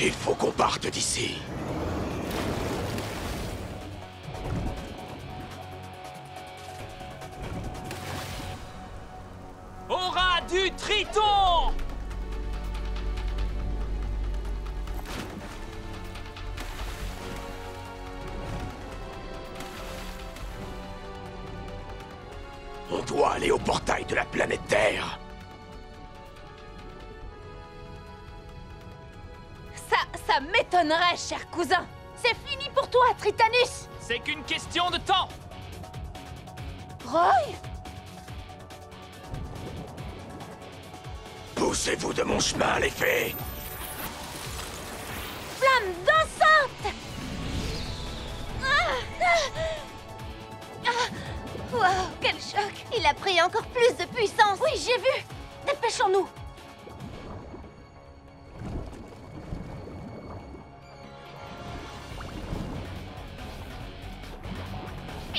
[SPEAKER 4] Il faut qu'on parte d'ici.
[SPEAKER 5] du Triton!
[SPEAKER 4] On doit aller au portail de la planète Terre.
[SPEAKER 3] Ça m'étonnerait, cher cousin. C'est fini pour toi, Tritanus.
[SPEAKER 5] C'est qu'une question de temps.
[SPEAKER 3] Roy?
[SPEAKER 4] Poussez-vous de mon chemin, les fées.
[SPEAKER 3] Flamme dansante.
[SPEAKER 10] Wow, quel choc! Il a pris encore plus de puissance!
[SPEAKER 3] Oui, j'ai vu! Dépêchons-nous!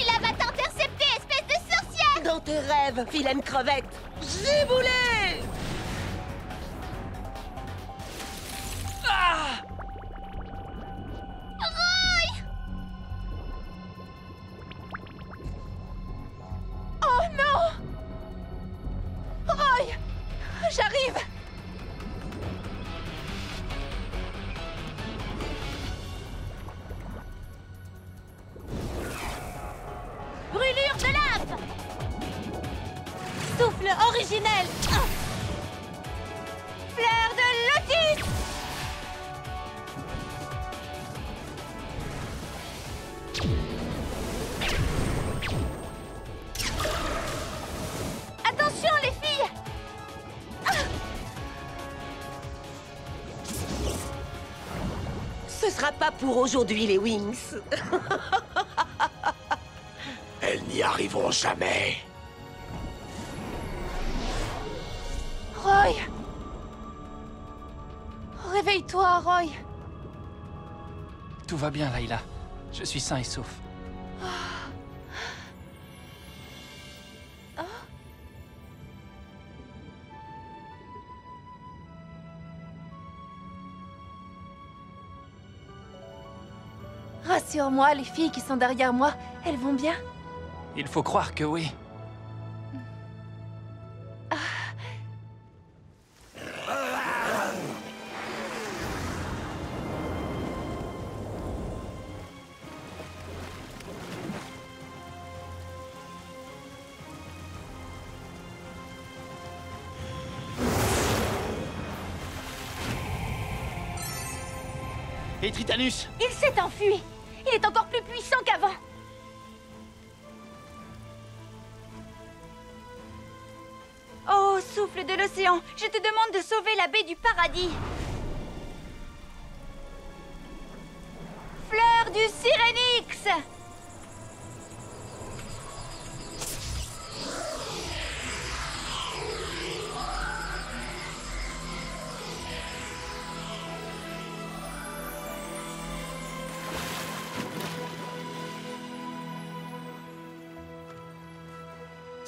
[SPEAKER 10] Il va t'intercepter, espèce de sorcière!
[SPEAKER 14] Dans tes rêves, vilaine crevette! Giboulé!
[SPEAKER 5] Ah!
[SPEAKER 10] Roy!
[SPEAKER 3] Oh non! Roy! J'arrive! Brûlure de lave! Souffle originel! Fleur de lotus! Attention les filles!
[SPEAKER 14] Ce sera pas pour aujourd'hui, les Wings.
[SPEAKER 4] Elles n'y arriveront jamais.
[SPEAKER 3] Roy! Réveille-toi, Roy!
[SPEAKER 5] Tout va bien, Layla. Je suis sain et sauf.
[SPEAKER 3] Rassure-moi, les filles qui sont derrière moi, elles vont bien?
[SPEAKER 5] Il faut croire que oui.
[SPEAKER 8] Et Tritanus?
[SPEAKER 3] Il s'est enfui! Il est encore plus puissant qu'avant!
[SPEAKER 10] Oh, souffle de l'océan, je te demande de sauver la baie du paradis. Fleur du Sirénix!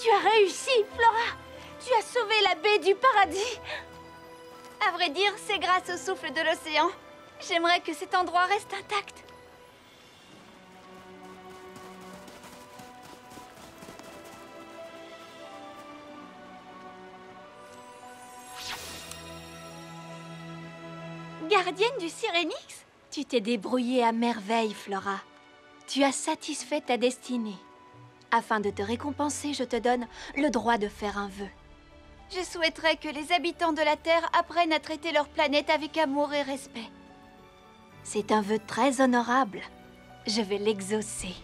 [SPEAKER 3] Tu as réussi, Flora! Tu as sauvé la baie du paradis!
[SPEAKER 10] À vrai dire, c'est grâce au souffle de l'océan. J'aimerais que cet endroit reste intact.
[SPEAKER 3] Gardienne du Sirénix? Tu t'es débrouillée à merveille, Flora. Tu as satisfait ta destinée. Afin de te récompenser, je te donne le droit de faire un vœu.
[SPEAKER 10] Je souhaiterais que les habitants de la Terre apprennent à traiter leur planète avec amour et respect.
[SPEAKER 3] C'est un vœu très honorable. Je vais l'exaucer.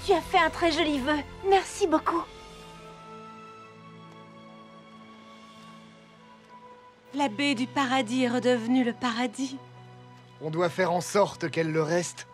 [SPEAKER 3] Tu as fait un très joli vœu. Merci beaucoup.
[SPEAKER 15] La baie du paradis est redevenue le paradis.
[SPEAKER 13] On doit faire en sorte qu'elle le reste.